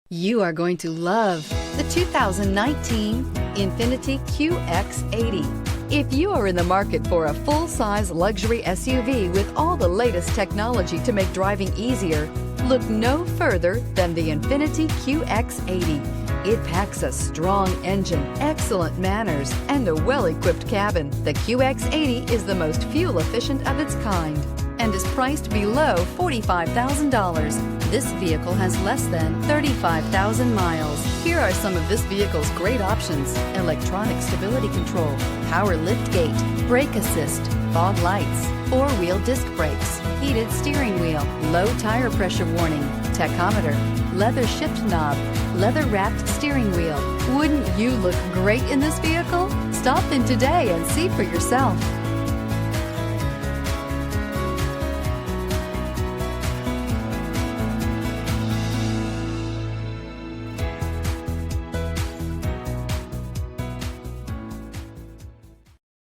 You are going to love the 2019 INFINITI QX80. If you are in the market for a full-size luxury SUV with all the latest technology to make driving easier, look no further than the INFINITI QX80. It packs a strong engine, excellent manners, and a well-equipped cabin. The QX80 is the most fuel-efficient of its kind and is priced below $45,000. This vehicle has less than 35,000 miles. Here are some of this vehicle's great options: electronic stability control, power liftgate, brake assist, fog lights, four-wheel disc brakes, heated steering wheel, low tire pressure warning, tachometer, leather shift knob, leather-wrapped steering wheel. Wouldn't you look great in this vehicle? Stop in today and see for yourself.